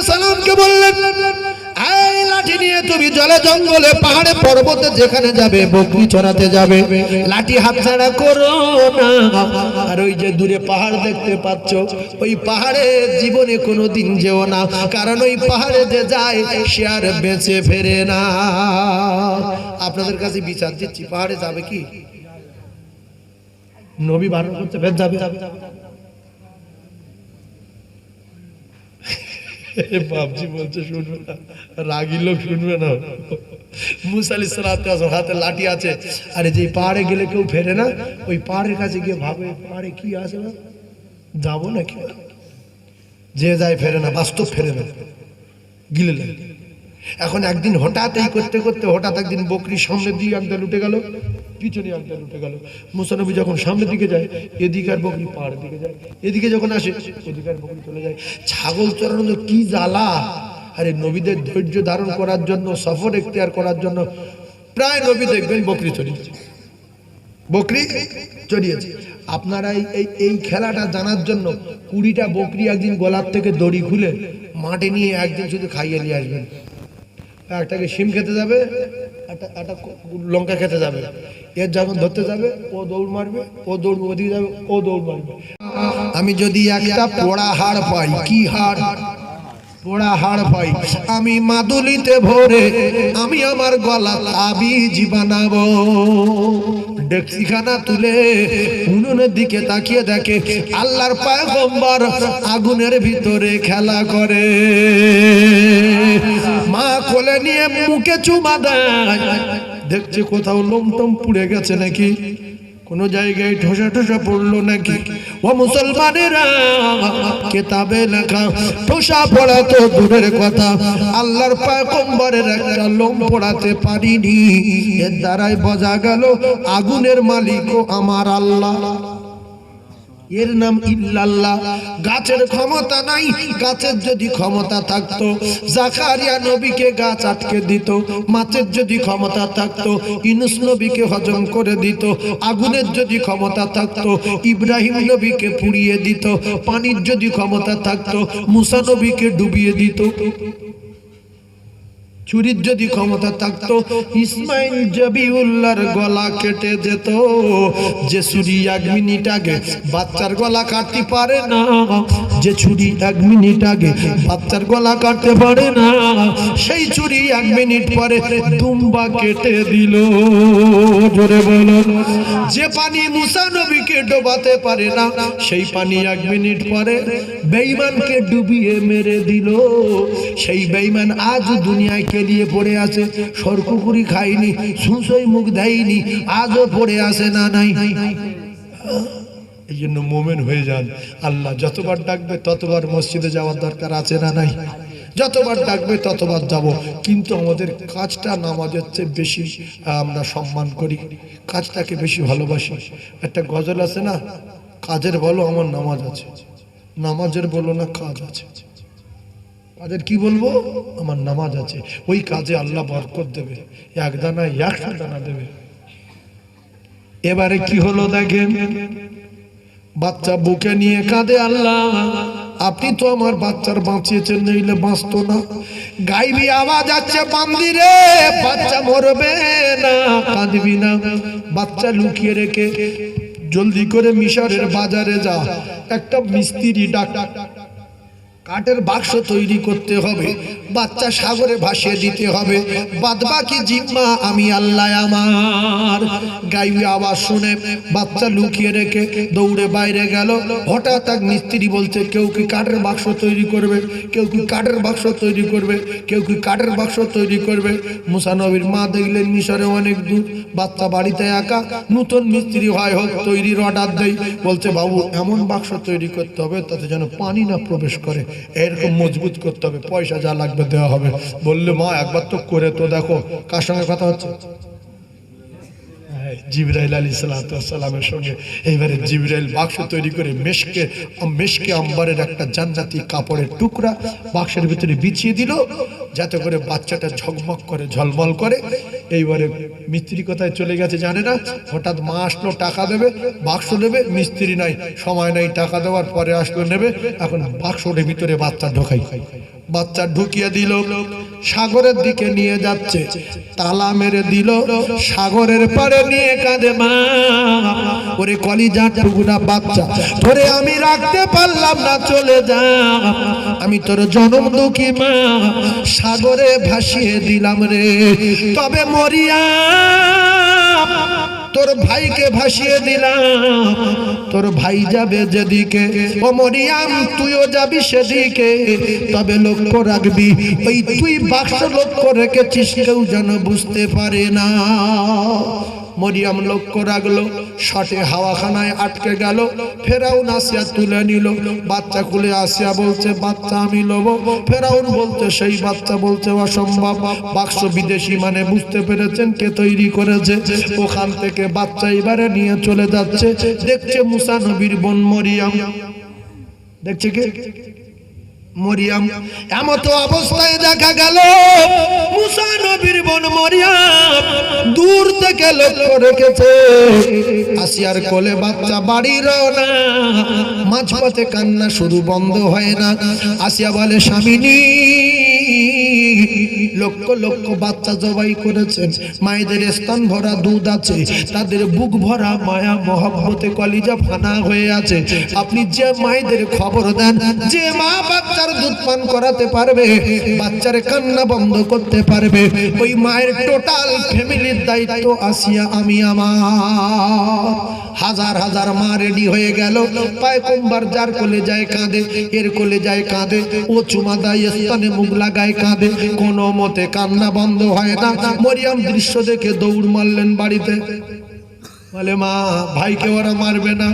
সালামকে বললেন, এই লাঠি নিয়ে তুমি জলে জঙ্গলে পাহাড়ে পর্বতে যেখানে যাবে, বকরি চড়াতে যাবে, লাঠি হাতছাড়া করো না। আর ওই যে দূরে পাহাড় দেখতে পাচ্ছ, ওই পাহাড়ে জীবনে কোনোদিন যেও না, কারণ ওই পাহাড়ে যে যায় সে আর বেঁচে ফেরে না। আপনাদের কাছে বিচার দিচ্ছি, পাহাড়ে যাবে কি? নবী বারণ করতে ফের যাবে? বাপজি বলছে শুনবে না, রাগী লোক শুনবে না। মুসা আলাইহিস সালাম হাতে লাঠি আছে, আরে যে পাহাড়ে গেলে কেউ ফেরে না, ওই পাহাড়ের কাছে গিয়ে ভাবে পাহাড়ে কি আছে না, যাবো নাকি? যে যায় ফেরে না, বাস্তব ফেরে না, গিলে লাগে। এখন একদিন হঠাৎ এই করতে করতে হঠাৎ একদিন বকরির সামনে দিয়ে একদল উঠে গেল, পিছনে একদল উঠে গেল। মুসা নবী যখন সামনের দিকে যায়, এদিকে আর বকরি পাহাড়ের দিকে যায়, এদিকে যখন আসে ওদিকে আর বকরি চলে যায়। ছাগল চড়ানো কি জ্বালা! আরে নবীদের ধৈর্য ধারণ করার জন্য, সফর এখতিয়ার করার জন্য প্রায় নবী দেখবেন বকরি চড়িয়েছে, বকরি চড়িয়েছে। আপনারা এই খেলাটা জানার জন্য 20টা বকরি একদিন গলার থেকে দড়ি খুলে মাঠে নিয়ে একদিন শুধু খাইয়ে নিয়ে আসবেন। একটাকে শিম খেতে যাবে, একটা লঙ্কা খেতে যাবে, এর যখন ধরতে যাবে ও দৌড় মারবে, ও দৌড়বে, ওদিকে যাবে ও দৌড় মারবে। আমি যদি একটা পোড়া হাড় পাই, কি হাড়? পোড়া হাড় পাই, আমি মাদুলিতে ভরে আমি আমার গলা তাবিজ বানাবো। ডেকচিখানা তুলে উনুনের দিকে তাকিয়ে দেখে আল্লাহর পয়গম্বর আগুনের ভিতরে খেলা করে। মা কোলে নিয়ে মুখে চুমা দেয়, দেখছে কোথাও লোমটম পুড়ে গেছে নাকি, কোন জায়গায় ঠোসা ঠোসা পড়লো নাকি। ও মুসলমানেরা, কিতাবে লেখা ঠোসা পড়া তো দূরের কথা, আল্লাহর পয়গম্বরের একটা লোম পড়াতে পারিনি। এর দ্বারাই বোঝা গেল আগুনের মালিকও আমার আল্লাহ। এর নাম ইল্লাল্লাহ। গাছের ক্ষমতা নাই, গাছের যদি ক্ষমতা থাকতো জাকারিয়া নবীকে গাছ আটকে দিত, মাছের যদি ক্ষমতা থাকতো ইউনূস নবীকে হজম করে দিত, আগুনের যদি ক্ষমতা থাকতো ইব্রাহিম নবীকে পুড়িয়ে দিত, পানির যদি ক্ষমতা থাকতো মুসা নবীকে ডুবিয়ে দিত, চুরির যদি ক্ষমতা থাকতো ইসমাইল জবিউল্লাহর গলা কেটে যেত। যে ছুরি 1 মিনিট আগে বাচ্চার গলা কাটতে পারে না, যে ছুরি 1 মিনিট আগে বাচ্চার গলা কাটতে পারে না, সেই ছুরি 1 মিনিট পরে দুম্বা কেটে দিল। জোরে বলো। যে পানি মুসা নবীকে ডোবাতে পারে না, সেই পানি 1 মিনিট পরে বেঈমানকে ডুবিয়ে মেরে দিল। সেই বেঈমান আজ দুনিয়ায় কেলিয়ে পড়ে আছে, সরকুকুরি খাইনি, সুসই মুখ দেয়নি, আজও পড়ে আছে না নাই? এই জন্য মোমেন হয়ে যান। আল্লাহ যতবার ডাকবে ততবার মসজিদে যাওয়ার দরকার আছে না নাই? যতবার ডাকবে ততবার যাব, কিন্তু আমাদের কাজটা নামাজের চেয়ে বেশি আমরা সম্মান করি, কাজটাকে বেশি ভালোবাসি। একটা গজল আছে না, কাজের বলো আমার নামাজ আছে, নামাজের বলো না কাজ আছে। কাজের কি বলবো? আমার নামাজ আছে। ওই কাজে আল্লাহ বরকত দেবে, 1 দানা 100 দানা দেবে। এবারে কি হলো দেখেন, বাচ্চা বুকে নিয়ে কাঁদে, আল্লাহ আপনি তো আমার বাচ্চার বাঁচিয়েছেন, নইলে বাঁচতো না। গাইবি আওয়াজ আছে, বান্দিরে বাচ্চা মরবে না, কাঁদবি না। বাচ্চা লুকিয়ে রেখে জলদি করে মিশরের বাজারে যা, একটা মিস্ত্রি ডাক, কাঠের বাক্স তৈরি করতে হবে, বাচ্চা সাগরে ভাসিয়ে দিতে হবে, বাদবাকি জিম্মা আমি আল্লাহ আমার। গাইবি আওয়াজ শুনে বাচ্চা লুকিয়ে রেখে দৌড়ে বাইরে গেল। হঠাৎ এক মিস্ত্রি বলছে, কেউ কি কাঠের বাক্স তৈরি করবে, কেউ কি কাঠের বাক্স তৈরি করবে, কেউ কি কাঠের বাক্স তৈরি করবে। মুসা নবীর মা দেখলেন মিশরে অনেক দূর, বাচ্চা বাড়িতে একা, নতুন মিস্ত্রি হয় হোক তৈরির অর্ডার দেয়। বলছে, বাবু এমন বাক্স তৈরি করতে হবে তাতে যেন পানি না প্রবেশ করে, এরকম মজবুত করতে হবে, পয়সা যা লাগবে দেওয়া হবে। বললে, মা একবার তো করে তো দেখো। কার সঙ্গে কথা হচ্ছে? জিবরাইল আলাইহিস সালামের সঙ্গে। এইবারে জিবরাইল বাক্স তৈরি করে মেশকে আম্বারের একটা জান্নাতি কাপড়ের টুকরা বাক্সের ভিতরে বিছিয়ে দিল, যাতে করে বাচ্চাটা ঝকমক করে, ঝলমল করে। এইবারে মিস্ত্রি কোথায় চলে গেছে জানে না, হঠাৎ মা আসলো টাকা দেবে, বাক্স দেবে, মিস্ত্রি নাই, সময় নাই টাকা দেওয়ার, পরে আসলো নেবে, এখন বাক্সের ভিতরে বাচ্চা ঢোকাই, বাচ্চা ঢুকিয়ে দিল, সাগরের দিকে নিয়ে যাচ্ছে, তালা মেরে দিল, সাগরের পারে নিয়ে কাঁদে মা, ওরে কলিজার টুকরা বাচ্চা ধরে আমি রাখতে পারলাম না, চলে যা, আমি তোর জনম দুঃখী মা সাগরে ভাসিয়ে দিলাম রে, তবে মরিয়া তোর ভাইকে ভাসিয়ে দিলাম, তোর ভাই যাবে যেদিকে, ও মরিয়াম তুইও যাবি সেদিকে, তবে লক্ষ্য রাখবি ওই তুই বাক্স লক্ষ্য রেখেছিস কেউ যেন বুঝতে পারে না। মরিয়াম লক্ষ্য রাখলো, শটে হাওয়াখানায় আটকে গেল, ফেরাউন আসিয়া তুলে নিল, বাচ্চা কুলে আসিয়া বলছে বাচ্চা আমি লব, ফেরাউন বলছে সেই বাচ্চা বলছে অসম্ভব, বাক্স বিদেশি মানে বুঝতে পেরেছেন কে তৈরি করেছে, ওখান থেকে বাচ্চা এবারে নিয়ে চলে যাচ্ছে, দেখছে মুসা নবীর বোন মরিয়াম, দেখছে কে মরিয়াম, এমতো অবস্থায় দেখা গেল মুসা নবীর বোন মরিয়াম দূর থেকে লক্ষ্য রেখেছে, আসিয়ার কোলে বাচ্চা, বাড়ির না মাঝপথে কান্না শুরু বন্ধ হয় না, আসিয়া বলে স্বামিনী লক্ষ লক্ষ বাচ্চা জবাই করেছেন, মায়েদের স্তন ভরা দুধ আছে, তাদের বুক ভরা মায়া মহব্বতে কলিজা ফানা হয়ে আছে, আপনি যে মায়েদের খবর দেন, যে মা বাচ্চার দুধ পান করাতে পারবে, বাচ্চার কান্না বন্ধ করতে পারবে, ওই মায়ের টোটাল ফ্যামিলির দায়িত্ব আসিয়া আমি আমার। হাজার হাজার মা রেডি হয়ে গেল, পায়কম্বার যার কোলে যায় কাঁদে, এর কোলে যায় কাঁদে, ও চুমা দেয়, স্তনে মুখ লাগায় কাঁদে, কোনো মতে কান্না বন্ধ হয় না। মরিয়াম দৃশ্য দেখে দৌড় মারলেন বাড়িতে, বলে মা ভাইকে ওরা মারবে না,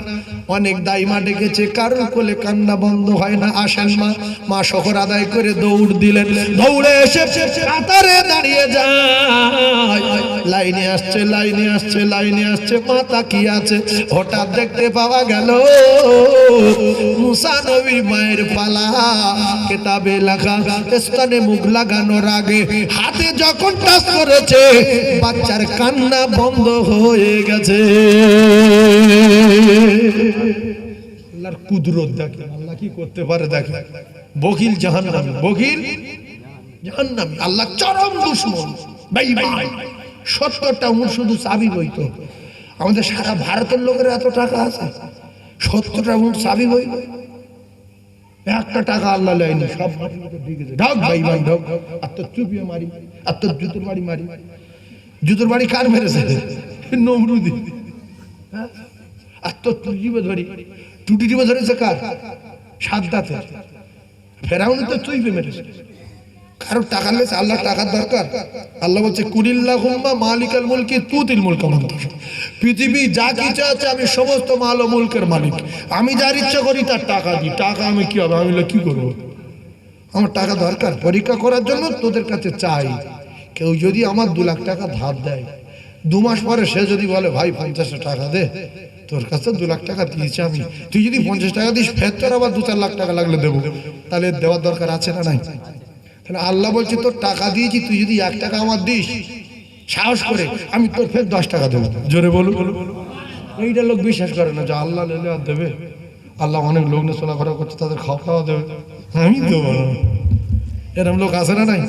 অনেক দাইমা ডেকেছে, কারোর কোলে কান্না বন্ধ হয় না, আসেন মা। মা শহর আদায় করে দৌড় দিলেন, দৌড়ে এসে কাতারে দাঁড়িয়ে যায়, লাইনে আসছে লাইনে আসছে লাইনে আসছে, মা তাকিয়ে আছে, হঠাৎ দেখতে পাওয়া গেল মুসা নবীর মায়ের পালা, কিতাবে লেখা স্তনে মুখ লাগানোর আগে হাতে যখন টাচ করেছে বাচ্চার কান্না বন্ধ হয়ে গেছে। আল্লাহর কুদরত দেখে, আল্লাহ কি করতে পারে দেখে। বকিল জাহান্নামী, বকিল জাহান্নামী, আল্লাহ চরম দুশমন বেঈমান। 70টা উট শুধু চাবি বইতো, আমাদের সারা ভারতের লোকের এত টাকা আছে, 70টা উট চাবি বইতো, একটা টাকা আল্লাহ লাইনি, সব ঢক বেঈমান ঢক, আর তো চুপিয়ে মারি, আর তো জুতোর বাড়ি মারি। জুতোর বাড়ি কার মেরেছে? নমরুদি। আর তো টুটিবে ধরি, টুটি টিপে ধরেছে কার? সাদ্দাতে। ফেরাউন তো চুইবে মেরেছে। কারো টাকা লেছে, আল্লাহ টাকার দরকার। আল্লাহ বলছে কুলিল্লাহুম্মা মালিকাল মুলকি তুতিল মুলকা মান তাশা। পৃথিবী যা কিছু আছে আমি সমস্ত মাল ও মুলকের মালিক, আমি যার ইচ্ছা করি তার টাকা দিই। টাকা আমি কি হবে, আমি কি করব? আমার টাকা দরকার পরীক্ষা করার জন্য, তোদের কাছে চাই। কেউ যদি আমার 2 লাখ টাকা ধার দেয়, 2 মাস পরে সে যদি বলে ভাই 50 টাকা দে, তোর কাছে 2 লাখ টাকা দিয়েছি আমি, তুই যদি 50 টাকা দিস, ফের তোর আবার 2-4 লাখ টাকা লাগলে দেবো, তাহলে দেওয়ার দরকার আছে না নাই? তাহলে আল্লাহ বলছে তোর টাকা দিয়েছি, তুই যদি 1 টাকা আমার দিস সাহস করে, আমি তোর ফের 10 টাকা দেবো। জোরে বলুন। এইটা লোক বিশ্বাস করে না যে আল্লাহ লেলে আর দেবে। আল্লাহ অনেক লোক নিয়ে চলাফেরা করছে, তাদের খাওয়া দেবে, আমি দেবো না। এরকম লোক আছে না নাই?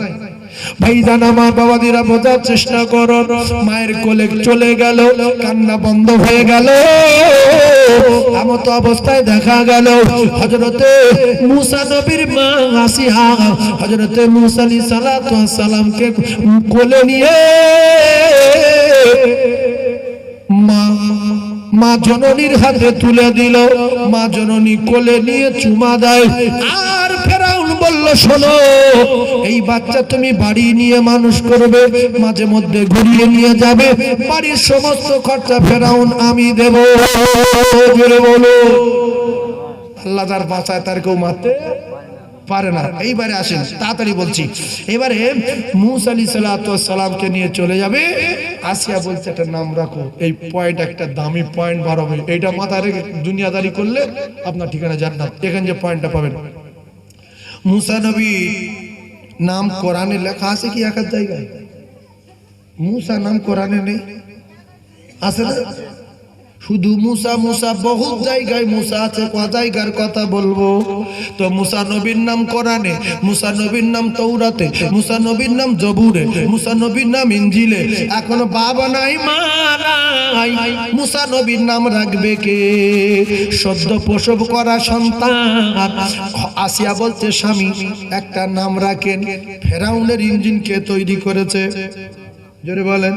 ভাইজান আমার বাবাদিরা বোঝার চেষ্টা করো, মায়ের কোলে চলে গেল, কান্না বন্ধ হয়ে গেল। এমত অবস্থায় দেখা গেল হযরতে মুসা নবীর মা আসিয়া হযরতে মুসা আলাইহিস সালাতু ওয়াস সালামকে কোলে নিয়ে মা জননীর হাতে তুলে দিল। মা জননী কোলে নিয়ে চুমা দেয়। আর ফেরাউন বলল শোনো, এই বাচ্চা তুমি বাড়ি নিয়ে মানুষ করবে, মাঝে মধ্যে ঘুরিয়ে নিয়ে যাবে, বাড়ির সমস্ত খরচা ফেরাউন আমি দেব। জোরে বলো। আল্লাহ যার বাঁচায় তার কেউ মারতে পারে না। এইবারে আসেন, তাড়াতাড়ি বলছি। এবারে মুসা আলাইহিস সালাতু ওয়াস সালামকে নিয়ে চলে যাবে। আসিয়া বলছে একটা নাম রাখো, এই পয়েন্ট একটা দামি পয়েন্ট বার হবে, এইটা মাথায় রেখে দুনিয়াদারি করলে আপনার ঠিকানা জান্নাত। এখানে যে পয়েন্টটা পাবেন, মুসা নবী নাম কোরআনে লেখা আছে কি এক জায়গায়? মুসা নাম কোরআনে নেই, আছে না? শুধু মুসা মুসা, বহুত জায়গায় মুসা আছে, ক জায়গার কথা বলবো। তো মুসা নবীর নাম কোরআনে, মুসা নবীর নাম তৌরাতে, মুসা নবীর নাম জবুরে, মুসা নবীর নাম ইনজিলে। এখন বাবা নাই মা নাই, মুসা নবীর নাম রাখবে কে? সদ্য প্রসব করা সন্তান। আসিয়া বলছে স্বামী একটা নাম রাখেন। ফেরাউনের ইঞ্জিন কে তৈরি করেছে? জোরে বলেন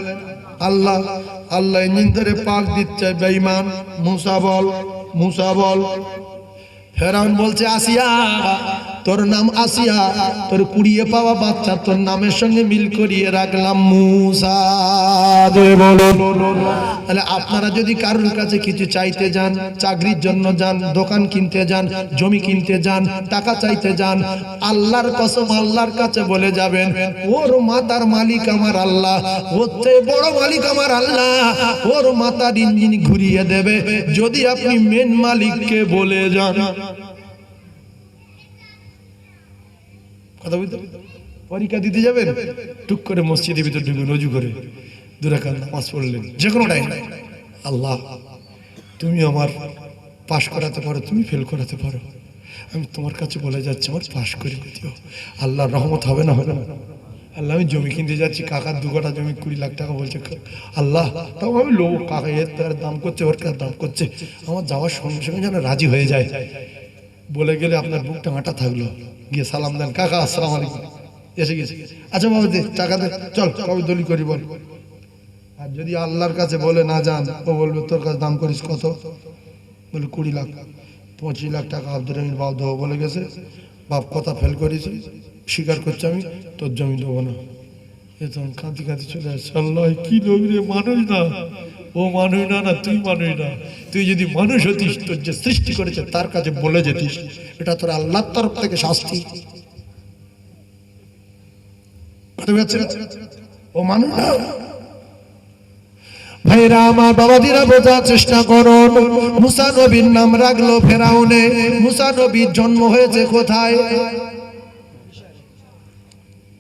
আল্লাহ। আল্লাহ ইঞ্জিন ধরে পাক দিচ্ছে, বেঈমান মুসা বল, মুসা বল। ফেরাউন বলছে আসিয়া, তোর নাম আসিয়া, তোর কুড়িয়ে পাওয়া বাচ্চা তোর নামের সঙ্গে মিল করিয়ে রাখলাম মুসা। তাহলে আপনারা যদি কারোর কাছে কিছু চাইতে যান, চাকরির জন্য যান, দোকান কিনতে যান, জমি কিনতে যান, টাকা চাইতে যান, আল্লাহর কসম আল্লাহর কাছে বলে যাবেন ওর মাতার মালিক আমার আল্লাহ, ওর চেয়ে বড় মালিক আমার আল্লাহ, ওর মাতার ইঞ্জিন ঘুরিয়ে দেবে যদি আপনি মেন মালিককে বলে যান। কথা বলতে পরীক্ষা দিতে যাবেন, টুক করে মসজিদের ভিতর ঢুকবেন, অজু করে 2 রাকাত নামাজ পড়লেন, যে কোনো টাইম, আল্লাহ তুমি আমার পাশ করাতে পারো, তুমি ফেল করাতে পারো, আমি তোমার কাছে বলে যাচ্ছি আমার পাশ করে দিও। আল্লাহর রহমত হবে না? হবে না? আল্লাহ আমি জমি কিনতে যাচ্ছি, কাকার 2 কাঠা জমি 20 লাখ টাকা বলছে, আল্লাহ তাও আমি লোক, কাকা এর তার দাম করছে, ওর কার দাম করছে, আমার যাওয়ার সঙ্গে সঙ্গে যেন রাজি হয়ে যায়। বলে গেলে আপনার বুকটা আটা থাকলো, গিয়ে সালাম দেন, কাকা আসসালামু আলাইকুম, এসে গেছে, আচ্ছা বাবা দে টাকা দে, চল কবে দলি করি বল। আর যদি আল্লাহর কাছে বলে না যান, ও বলবে তোর কাছে দাম করিস কত? বলে 20 লাখ। 25 লাখ টাকা আব্দুর রহিমের বাপ দেবো বলে গেছে, বাপ কথা ফেল করেছি, স্বীকার করছে, আমি তোর জমি দেবো না। এ তখন কাঁদি কাঁদি চলে আসছে, আল্লাহ কি লোক রে, মানুষ না, ও মানুষ না, না তুই মানুষ না, তুই যদি মানুষ হতিস তোর যে সৃষ্টি করেছে তার কাছে বলে যেতিস, এটা তোর আল্লাহর তরফ থেকে শাস্তি। ও মানুষ না। ভাইরা আমার, বাবাদিরা বোঝার চেষ্টা করো, মুসা নবীর নাম রাখলো ফেরাউনে। মুসা নবীর জন্ম হয়েছে কোথায়?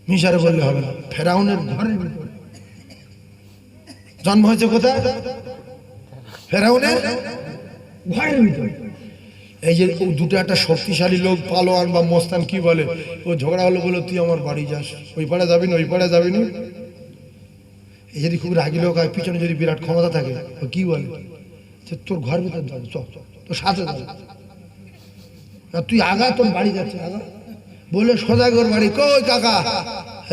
মিশরে বললে হবে না, ফেরাউনের ঘরের ভিতরে জন্ম হয়েছে। কোথায়? ফেরাউনের ঘরের ভিতরে। এই যে দুটো একটা শক্তিশালী লোক, পালোয়ান বা মস্তান কি বলে, ও ঝগড়া হলো, বলে তুই আমার বাড়ি যাস, ওই পাড়ে যাবি না, ওই পাড়ে যাবি না। এই যদি খুব রাগি লোক হয়, পিছনে যদি বিরাট ক্ষমতা থাকে, ও কি বলে, তোর ঘর ভিতর যাবো, চ তোর সাথে যাবো, তুই আগা, তোর বাড়ি যাচ্ছে আগা, বলে সোজা ওর বাড়ি, কই কাকা,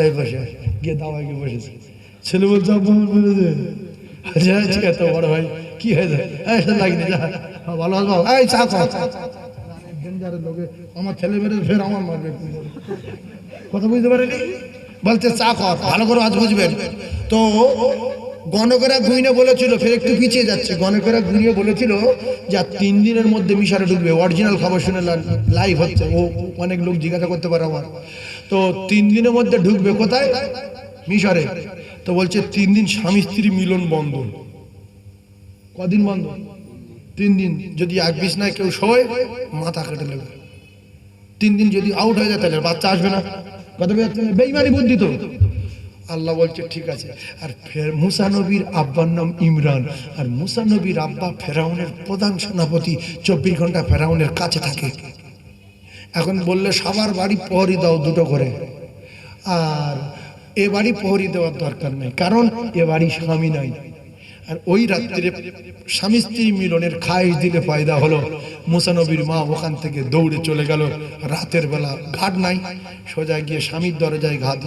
এই বসে গিয়ে দাওয়ায় গিয়ে বসেছে। ছেলে বলছে ঠিক আছে বড় ভাই, কি হয়ে যায়, লাগনি ভালো আসবো, এই চা লোকে আমার ছেলে মেরে ফের আমার মারবে, কথা বুঝতে পারেনি, বলছে চা কর, ভালো করে আজ বুঝবেন। তো গণকেরা গুইনে বলেছিল, ফের একটু পিছিয়ে যাচ্ছে, গণকেরা গুইনে বলেছিল যে 3 দিনের মধ্যে মিশরে ঢুকবে। অরিজিনাল খবর শুনে লাইভ হচ্ছে, ও অনেক লোক জিজ্ঞাসা করতে পারে আমার। তো 3 দিনের মধ্যে ঢুকবে কোথায়? মিশরে। তো বলছে 3 দিন স্বামী স্ত্রী মিলন বন্ধ। কদিন বন্ধ? 3 দিন। যদি এক বিছনায় কেউ শোয়, মাথা কেটে নেবে। 3 দিন যদি আউট হয়ে যায় তাহলে বাচ্চা আসবে না। কথা বলতে বেঈমানি বুদ্ধি তো। আল্লাহ বলছে ঠিক আছে। আর মুসা নবীর আব্বার নাম ইমরান, আর মুসা নবীর আব্বা ফেরাউনের প্রধান সেনাপতি, 24 ঘন্টা ফেরাউনের কাছে থাকে। এখন বললে সবার বাড়ি প্রহরী দাও 2টো করে, আর এ বাড়ি প্রহরী দেওয়ার দরকার নেই, কারণ এ বাড়ি স্বামী নাই। আর ওই রাত্রে স্বামী স্ত্রী মিলনের খাইশ দিলে পয়দা হলো। মুসা নবীর মা ওখান থেকে দৌড়ে চলে গেল, রাতের বেলা ঘাট নাই, সোজা গিয়ে স্বামীর দরজায় ঘাট,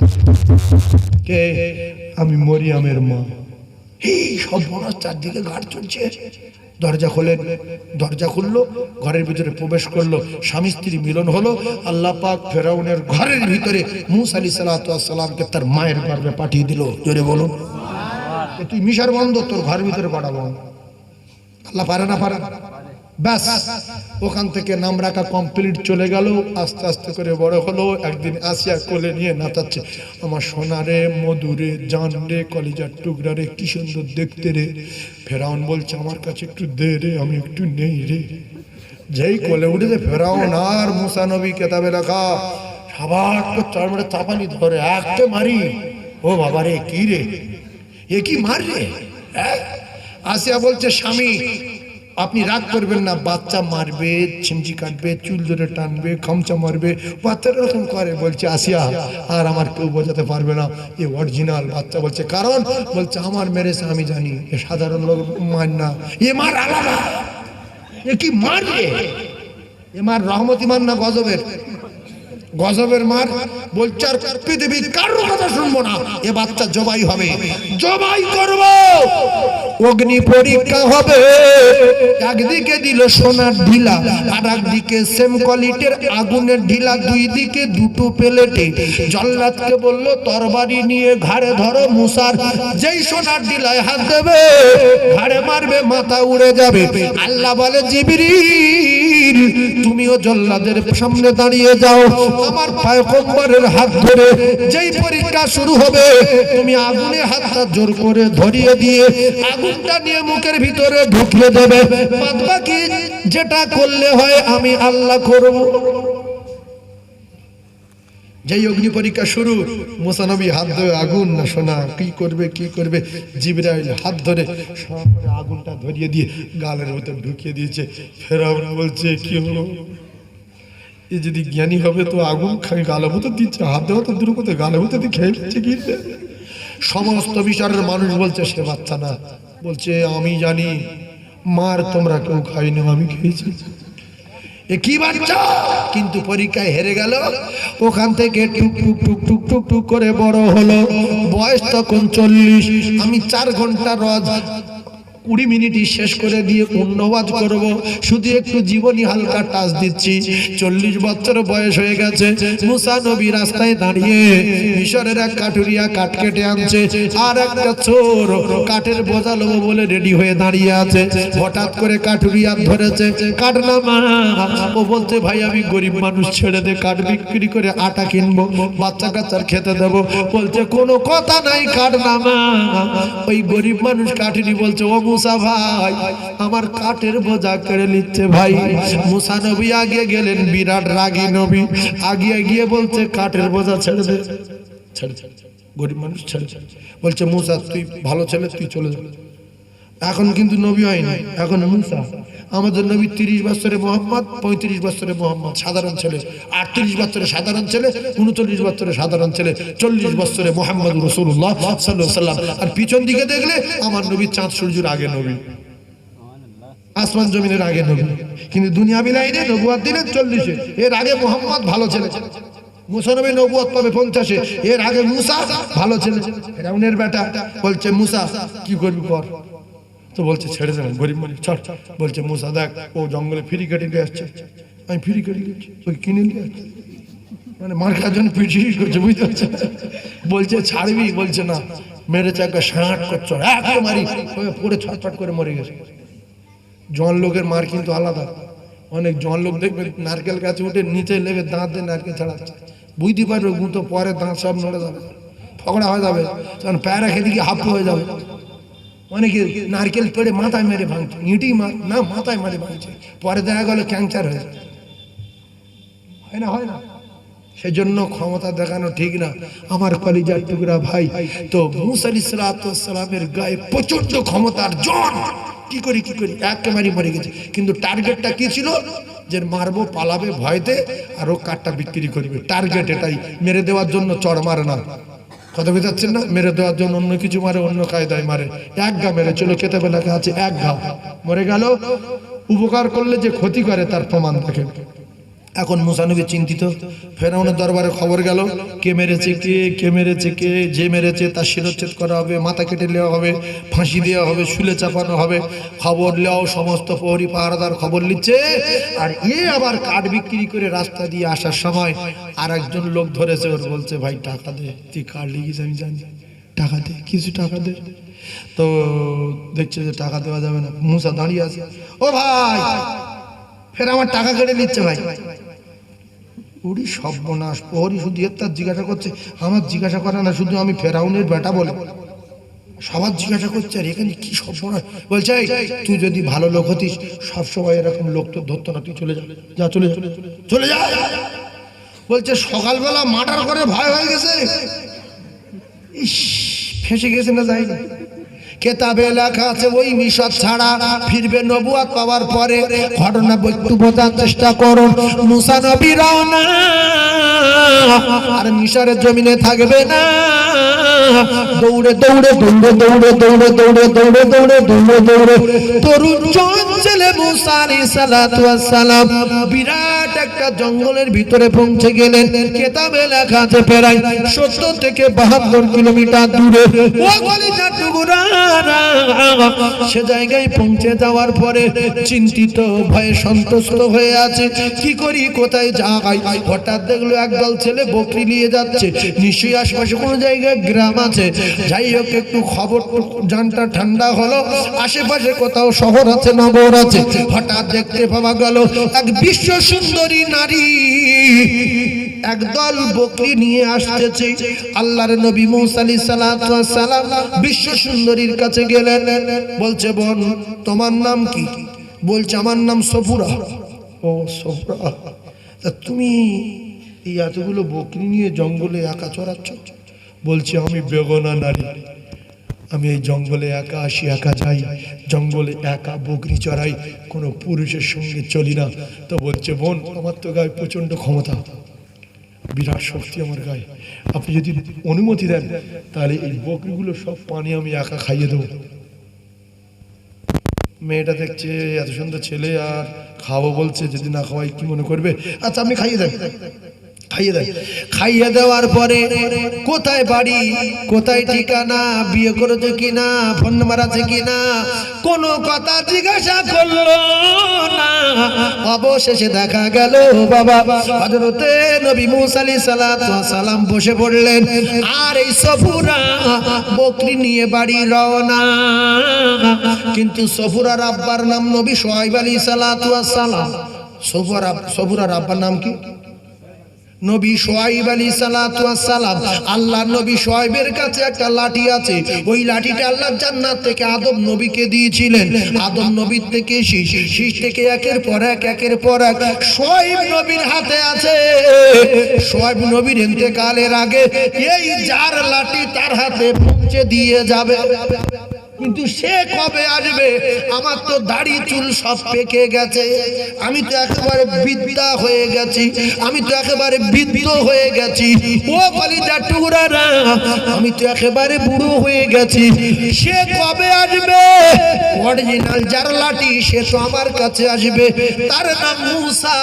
কে? আমি মরিয়ামের মা। এই সব মানুষ চারদিকে ঘাট চলছে। দরজা খোলেন, দরজা খুললো, ঘরের ভিতরে প্রবেশ করলো, স্বামী স্ত্রী মিলন হলো। আল্লাহ পাক ফেরাউনের ঘরের ভিতরে মুসা আলাইহিস সালামকে তার মায়ের গর্ভে পাঠিয়ে দিল। জোরে বলুন, তুই মিশর বন্ধ, তোর ঘরের ভিতরে পাঠাবো। আল্লাহ পারে না? পারে। ব্যাস, ওখান থেকে নাম রাখা কমপ্লিট, চলে গেল। আস্তে আস্তে করে বড় হলো। একদিন আসিয়া কোলে নিয়ে নাচাচ্ছে, আমার সোনারে, মধুরে, জান রে, কলিজার টুকরা রে, কি সুন্দর দেখতে রে। ফেরাউন বলছে আমার কাছে একটু দে রে, আমি একটু নেই রে। যেই কোলে উঠেছে ফেরাউন আর মুসা নবী কেতাবে লেখা, সবার চরমে চাপানি ধরে, একটা মারি, ও বাবা রে, কি রে, এ কি মারবে? আসিয়া বলছে স্বামী আপনি রাগ করবেন না, বাচ্চা মারবে, চিমটি কাটবে, চুল ধরে টানবে, খামচা মারবে, বাচ্চা এরকম করে। বলছে আসিয়া আর আমার কেউ বোঝাতে পারবে না, এ অরিজিনাল বাচ্চা। বলছে কারণ? বলছে আমার মেরেছে আমি জানি, এ সাধারণ লোক মার না, এ মার আলাদা। এ কি মারবে? এ মার রহমতি মার না গজবের? গজবের মার। বলছে আর পৃথিবীর কারো কথা শুনবো না, এ বাচ্চা জবাই হবে, জবাই করব, অগ্নি পরীক্ষা হবে। একদিকে দিল সোনার ঢিলা, আর একদিকে সেম কোয়ালিটির আগুনের ঢিলা, দুই দিকে দুটো প্লেটে। জল্লাদকে বলল তরবারি নিয়ে ঘাড়ে ধরো মুসার, যেই সোনার ঢিলায় হাত দেবে ঘাড়ে মারবে, মাথা উড়ে যাবে। আল্লাহ বলে জিবরিল তুমিও জল্লাদের সামনে দাঁড়িয়ে যাও, আমার পয়গম্বরের হাত ধরে যেই পরীক্ষা শুরু হবে তুমি আগুনে হাতটা জোর করে ধরিয়ে দিয়ে আগুনটা নিয়ে মুখের ভিতরে ঢুকিয়ে দেবে, বাদ বাকি যেটা করলে হয় আমি আল্লাহ করব। যেই অগ্নি পরীক্ষা শুরু, মুসা নবী হাত ধরে আগুন না সোনা কি করবে কি করবে, জিবরাইল হাত ধরে সব আগুনটা ধরিয়ে দিয়ে গালের ভিতর ঢুকিয়ে দিয়েছে। ফেরাউন বলছে কি হলো, এ যদি জ্ঞানী হবে তো আগুন গালের ভিতর দিচ্ছে, হাত দেওয়া তো দূর করতে গালের ভিতর দিয়ে খেয়ে ফেলছে কি। সমস্ত বিচারের মানুষ বলছে সে বাচ্চা না। বলছে আমি জানি মার তোমরা কেউ খাইনি, আমি খেয়েছি। এ কি বাচ্চা? কিন্তু পরীক্ষায় হেরে গেল। ওখান থেকে টুক টুক টুক টুক টুক টুক করে বড় হলো, বয়স তখন 40। আমি 4 ঘন্টা রোজ 20 মিনিটই শেষ করে দিয়ে অনুবাদ করব, শুধু একটু জীবনী হালকা টাচ দিচ্ছি। 40 বছর বয়স হয়ে গেছে। মুসা নবী রাস্তায় দাঁড়িয়ে মিশরের এক কাঠুরিয়া কাঠ কেটে আনছে, আর একটা চোর কাঠের বোঝা লবো বলে রেডি হয়ে দাঁড়িয়ে আছে। হঠাৎ করে কাঠুরিয়া ধরেছে, কাঠ নামা। ও বলছে ভাই আমি গরিব মানুষ, ছেড়ে দে, কাঠ বিক্রি করে আটা কিনবো, বাচ্চা কাচ্চার খেতে দেবো। বলছে কোনো কথা নাই, কাঠ নামা। ওই গরিব মানুষ কাঠুরি বলছে ও মুসা ভাই আমার কাঠের বোঝা কেড়ে নিচ্ছে ভাই। মুসা নবী আগে গেলেন, বিরাট রাগী নবী, আগিয়ে গিয়ে বলছে কাঠের বোঝা ছেড়ে দে, ছেড়ে গরিব মানুষ ছেড়ে। বলছে মুসা তুই ভালো ছেলে, তুই চলে যা। এখন কিন্তু নবী হয়নি, এখন মুসা। আমাদের নবী 30 বছরে মোহাম্মদ, 35 বছরে মোহাম্মদ সাধারণ ছেলে, 38 বছরে সাধারণ ছেলে, 39 বছরে সাধারণ ছেলে, 40 বছরে মোহাম্মদ রাসূলুল্লাহ সাল্লাল্লাহু আলাইহি ওয়াসাল্লাম। আর পিছন দিকে দেখলে আমার নবী চাঁদ সূর্যের আগে নবী, আসমান জমিনের আগে নবী। কিন্তু দুনিয়া বিলাইনে নবুয়ত দিলেন 40-এ, এর আগে মোহাম্মদ ভালো ছেলে। মুসা নবী নবুয়ত পাবে 50-এ, এর আগে মুসা ভালো ছেলে। ফেরাউনের বেটা বলছে মুসা কি করবি কর। তো বলছে ছেড়ে দেন, গরিব মানুষ ছাড়। বলছে মুসা দেখ ও জঙ্গলে ফ্রি কেটে নিয়ে আসছে, আমি ফ্রি কেটে নিচ্ছি, ওই কিনে নিয়ে আসছে, মানে মার খাওয়ার জন্য পিটিস করছে, বুঝতে পারছে। বলছে ছাড়বি, বলছে না। মেরে চাকা শাঁট করছো, এক মারি, পড়ে ছটফট করে মরে গেছে। জন লোকের মার কিন্তু আলাদা। অনেক জন লোক দেখবে নারকেল গাছে উঠে নিচে লেগে দাঁত দিয়ে নারকেল ছাড়াচ্ছে, বুঝতে পারবে গুঁতো পরে দাঁত সব নড়ে যাবে, ফকড়া হয়ে যাবে, তখন প্যারা খেতে গিয়ে হাঁপু হয়ে যাবে। অনেকে নারকেল পেড়ে মাথায় মেরে ভাঙছে, ইঁটি না মাথায় মেরে ভাঙছে, পরে দেখা গেল ক্যান্সার হয়েছে। হয় না, হয় না? সেজন্য ক্ষমতা দেখানো ঠিক না আমার কলিজার টুকরা ভাই। তো মুসা আলাইহিস সালামের গায়ে প্রচন্ড ক্ষমতার জন, কি করি একেবারে মরে গেছে। কিন্তু টার্গেটটা কি ছিল? যে মারবো, পালাবে ভয়তে, আর ও কাঠটা বিক্রি করবে। টার্গেট এটাই, মেরে দেওয়ার জন্য চড় মারে না, কথা বুঝাচ্ছেন না? মেরে দেওয়ার জন্য অন্য কিছু মারে, অন্য কায়দায় মারে। এক ঘা মেরে চলো, কেতাবে লেখা আছে এক ঘা মরে গেল। উপকার করলে যে ক্ষতি করে তার প্রমাণ দেখেন। এখন মুসা নবী চিন্তিত, ফেরাউনের দরবারে খবর গেল কে মেরেছে কে মেরেছে কে, যে মেরেছে তার শিরচ্ছেদ করা হবে, মাথা কেটে নেওয়া হবে, ফাঁসি দেওয়া হবে, শুলে চাপানো হবে। খবর নেওয়া, সমস্ত প্রহরী পাহারাদার খবর নিচ্ছে। আর এ আবার কাঠ বিক্রি করে রাস্তা দিয়ে আসার সময় আর একজন লোক ধরেছে, ওর বলছে ভাই টাকা দে, তুই কাঠ লিখিস আমি জানি, টাকা দে, কিছু টাকা দে। তো দেখছে যে টাকা দেওয়া যাবে না। মুসা দাঁড়িয়ে আছে, ও ভাই ফের আমার টাকা কেটে নিচ্ছে ভাই। ওরি সর্বনাশ, প্রহরী শুধু তার জিজ্ঞাসা করছে, আমার জিজ্ঞাসা করে না, শুধু আমি ফেরাউনের বেটা বলে সবার জিজ্ঞাসা করছে। আর এখানে কি সর্বনাশ। বলছে তুই যদি ভালো লোক হতিস সবসময় এরকম লোক তো ধরতো না, তুই চলে যা, যা চলে যা, চলে যা। বলছে সকালবেলা মার্ডার করে ভয় হয়ে গেছে, ইস ফেঁসে গেছে না, যায়নি। কেতাবে লেখা আছে ওই মিশর ছাড়া ফিরবে নবুয়ত পাওয়ার পরে। ঘটনা একটু বোঝার চেষ্টা করুন। মুসা নবী রওনা, আর মিশরের জমিনে থাকবে না। দৌড়ে দৌড়ে দৌড়ে দৌড়ে দৌড়ে দৌড়ে দৌড়ে দৌড়ে দৌড়ে দৌড়ে তরুণ ছেলে মুসা আলাইহিস সালাতু ওয়াস সালাম বিরাট একটা জঙ্গলের ভিতরে পৌঁছে গেলেন। কেতাবে লেখা আছে প্রায় 70 থেকে 72 কিলোমিটার দূরে। ও কলিজার টুকরারা, সে জায়গায় পৌঁছে যাওয়ার পরে চিন্তিত, ভয়ে সন্তুষ্ট হয়ে আছে। কি করি, কোথায় যাই? হঠাৎ দেখলো একদল ছেলে বকরি নিয়ে যাচ্ছে। নিশ্চয়ই আশেপাশে কোনো জায়গায় গ্রাম আছে। যাই হোক, একটু খবর জানটা ঠান্ডা হলো, আশেপাশে কোথাও শহর আছে, নগর আছে। হঠাৎ দেখতে পাওয়া গেল এক বিশ্ব সুন্দরী নারী একদল বকরি নিয়ে আসতেছে। আল্লাহর নবী মুসা আলাইহিস সালাতু ওয়াস সালাম বিশ্ব সুন্দরীর কাছে গেলেন। বলছে, বোন তোমার নাম কি? বলছে, আমার নাম সফুরা। ও সফুরা, তা তুমি এই এতগুলো বকরি নিয়ে জঙ্গলে একা চড়াচ্ছ? বলছে, আমি বেগনা নারী, আমি এই জঙ্গলে একা আসি, একা যাই, জঙ্গলে একা বকরি চড়াই, কোনো পুরুষের সঙ্গে চলি না। তো বলছে, বোন আমার তো গায়ে প্রচণ্ড ক্ষমতা, বিরাট শক্তি আমার গায়ে, আপনি যদি অনুমতি দেন তাহলে এই বকরিগুলো সব পানি আমি একা খাইয়ে দেবো। মেয়েটা দেখছে এত সুন্দর ছেলে আর খাওয়াবো বলছে, যদি না খাওয়াই কি মনে করবে? আচ্ছা আপনি খাইয়ে দেন। খাইয়ে দেওয়ার পরে কোথায় বাড়ি, কোথায় ঠিকানা, বিয়ে করেছে কিনা, ফোন নাম্বার আছে কিনা, কোনো কথা জিজ্ঞাসা করলো না। অবশেষে দেখা গেল বাবা হযরতে নবী মুসা আলাইহিস সালাতু ওয়াস সালাম বসে পড়লেন, আর এই সফুরা বকরি নিয়ে বাড়ি রওনা। কিন্তু সফুরার আব্বার নাম নবী শুআয়ব আলাইহিস সালাতু ওয়াস সালাম। সফুরার আব্বার নাম কি? নবী শুআয়ব আলাইহিস সালাতু ওয়াস সালাম। আল্লাহর নবী শুআয়বের কাছে একটা লাঠি আছে, ওই লাঠিটা আল্লাহ জান্নাত থেকে আদম নবীকে দিয়েছিলেন। আদম নবীর থেকে শীষ থেকে একের পর এক শুআয়ব নবীর হাতে আছে। শুআয়ব নবীর ইন্তেকালের আগে এই যার লাঠি তার হাতে পৌঁছে দিয়ে যাবে। কিন্তু সে কবে আসবে? আমার তো দাড়ি চুল সব পেকে গেছে, আমি তো একেবারে বিদ্যা হয়ে গেছি, আমি তো একেবারে বৃদ্ধ হয়ে গেছি। ও কলিজার টুকরারা, আমি তো একেবারে বুড়ো হয়ে গেছি। সে কবে আসবে? অরিজিনাল যার লাঠি সে তো আমার কাছে আসবে, তার নাম মুসা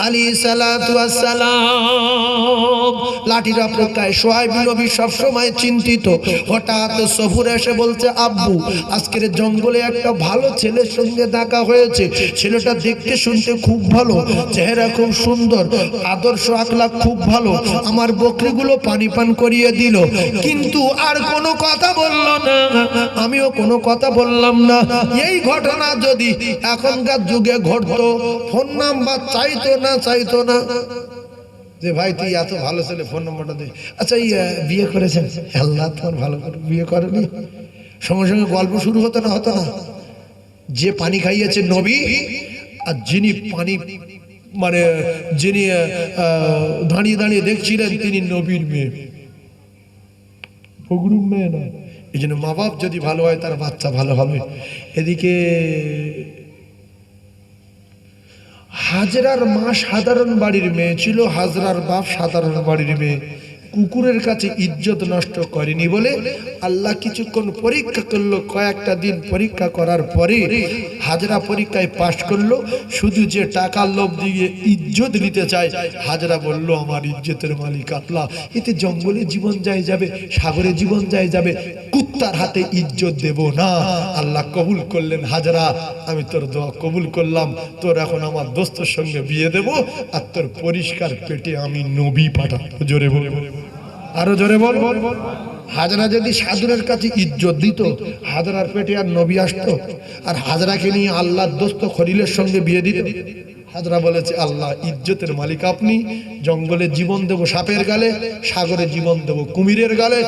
আলাইহিস সালাতু ওয়াস সালাম। লাঠির অপেক্ষায় শুআয়ব নবী সব সময় চিন্তিত। হঠাৎ সফুরা এসে বলছে, আব্বু আজকের জঙ্গলে একটা ভালো ছেলের সঙ্গে দেখা হয়েছে। ছেলেটা দেখতে শুনতে খুব ভালো, চেহারা খুব সুন্দর, আদর্শ আখলাক খুব ভালো। আমার বকরিগুলো পানি পান করিয়ে দিল, কিন্তু আর কোনো কথা বলল না, আমিও কোনো কথা বললাম না। এই ঘটনা যদি এখনকার যুগে ঘটতো, ফোন নাম্বার চাইতো না যে ভাই তুই এত ভালো ছেলে, ফোন নাম্বারটা দে। আচ্ছা এই বিয়ে করেছেন? আল্লাহ তোমার ভালো করে বিয়ে করেনি। সঙ্গে সঙ্গে গল্প শুরু হতো না? যে পানি খাইয়েছে নবী, আর যিনি পানি মানে যিনি দাঁড়িয়ে দাঁড়িয়ে দেখছিলেন তিনি নবীর মেয়ে, ফগরুম মেয়ে না। এই জন্য মা বাপ যদি ভালো হয় তার বাচ্চা ভালো হবে। এদিকে হাজরার মা সাধারণ বাড়ির মেয়ে ছিল, হাজরার বাপ সাধারণ বাড়ির মেয়ে। কুকুরের কাছে ইজ্জত নষ্ট করেনি বলে আল্লাহ কিছুক্ষণ পরীক্ষা করলো। কয়েকটা দিন পরীক্ষা করার পরে হাজরা পরীক্ষায় পাশ করলো। শুধু যে টাকার লোভ দিয়ে ইজ্জত নিতে চায়, হাজরা বলল আমার ইজ্জতের মালিক আল্লাহ, এতে জঙ্গলে জীবন যায় যাবে, সাগরে জীবন যায় যাবে, কুত্তার হাতে ইজ্জত দেব না। আল্লাহ কবুল করলেন, হাজরা আমি তোর দোয়া কবুল করলাম, তোর এখন আমার দোস্তের সঙ্গে বিয়ে দেব, আর তোর পরিষ্কার পেটে আমি নবী পাঠাবো। জোরে বল, আরো জোরে বল। হাজরা যদি সাধুরের কাছে ইজ্জত দিত, হাজরার পেটে আর নবী আসতো? আর হাজরাকে নিয়ে আল্লাহর দোস্ত খলিলের সঙ্গে বিয়ে দিত? হাজরা বলেছে আল্লাহ ইজ্জতের মালিক আপনি, জঙ্গলে জীবন দেব সাপের গালে, সাগরে জীবন দেব কুমিরের গালে,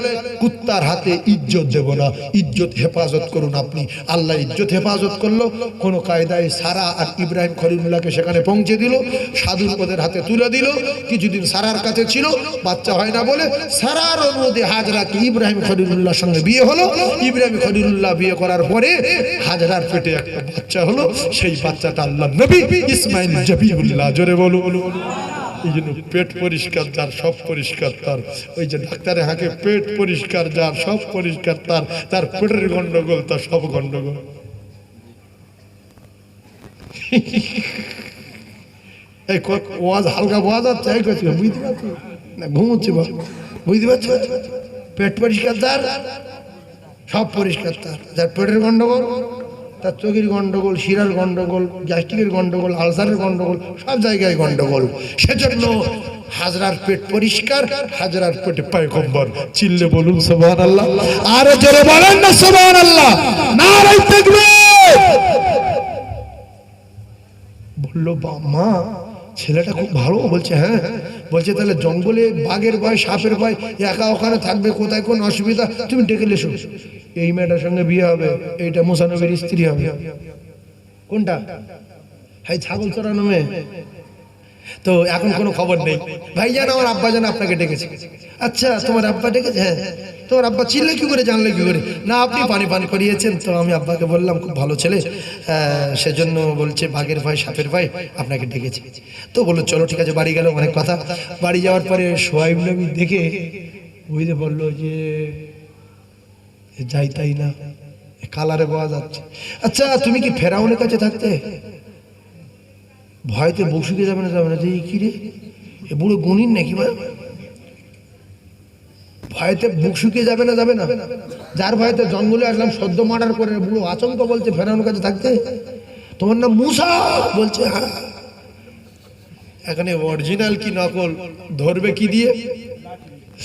কুত্তার হাতে ইজ্জত দেব না, ইজ্জত হেফাজত করুন আপনি। আল্লাহ ইজ্জত হেফাজত করলো, কোন কায়দায় সারা আর ইব্রাহিম খলিলুল্লাহকে সেখানে পৌঁছে দিল, সাধুর ওদের হাতে তুলে দিল। কিছুদিন সারার কাছে ছিল, বাচ্চা হয় না বলে সারার অনুরোধে হাজরাকে ইব্রাহিম খলিলুল্লাহর সঙ্গে বিয়ে হলো। ইব্রাহিম খলিলুল্লাহ বিয়ে করার পরে হাজরার পেটে একটা বাচ্চা হলো, সেই বাচ্চাটা আল্লাহ নবী ইসমাইল জবিউল্লাহ। জোরে বলো। এই জন্য পেট পরিষ্কার যার সব পরিষ্কার তার। ওই যে ডাক্তারে হাঁকে পেট পরিষ্কার যার সব পরিষ্কার তার, তার পেটের গন্ডগোল তার সব গন্ডগোল। এই ওয়াজ হালকা ওয়াজ আছে, বুঝতে পারছি না, ঘুমোচ্ছি বুঝতে পারছো? পেট পরিষ্কার যার সব পরিষ্কার তার, যার পেটের গন্ডগোল, তার চোখের গন্ডগোল, শিরার গন্ডগোল, গ্যাস্ট্রিকের গন্ডগোল, আলসারের গন্ডগোল, সব জায়গায় গন্ডগোল। সেজন্য হাজরার পেট পরিষ্কার, হাজরার পেটে পয়গম্বর। চিল্লে বলুন সুবহানাল্লাহ, আর জোরে বলেন না সুবহানাল্লাহ, নারায়ে তাকবীর। বললো মা ছেলেটা খুব ভালো। বলছে হ্যাঁ। বলছে তাহলে জঙ্গলে বাঘের ভয়, সাপের ভয়, একা ওখানে থাকবে, কোথায় কোন অসুবিধা, তুমি ডেকে লেসো। এই মেয়েটার সঙ্গে বিয়ে হবে, এইটা মুসা নবীর স্ত্রী হবে। কোনটা? হ্যাঁ, ছাগল চড়ানো মেয়ে। তো এখন কোনো খবর নেই। ভাইজান আমার আব্বা জান আপনাকে ডেকেছে। আচ্ছা তোমার আব্বা ডেকেছে? হ্যাঁ। তোমার আব্বা চিনলে কি করে, জানলে কি করে? না আপনি পানি পান করিয়েছেন, তো আমি আব্বাকে বললাম খুব ভালো ছেলে, সেজন্য বলছে বাঘের ভয়, সাপের ভয়, আপনাকে ডেকেছে। তো বললো চলো ঠিক আছে। বাড়ি গেল, অনেক কথা। বাড়ি যাওয়ার পরে সোহাইব নবী দেখে বুঝতে বললো যে যাই তাই না, কালারে পাওয়া যাচ্ছে। আচ্ছা তুমি কি ফেরাউনের কাছে থাকতে? ভয়তে বুক শুকিয়ে যাবে না? যাবে না। যে কি রে, এ বুড়ো গুণিন নাকি? ভয়তে বুক শুকিয়ে যাবে না? যাবে না। যার ভয়তে জঙ্গলে আসলাম সদ্য মার্ডার করে, বুড়ো আচমকা বলছে ফেরাউনের কাছে থাকতে। তোমার নাম মুসা? বলছে হ্যাঁ। এখানে অরিজিনাল কি নকল ধরবে কি দিয়ে?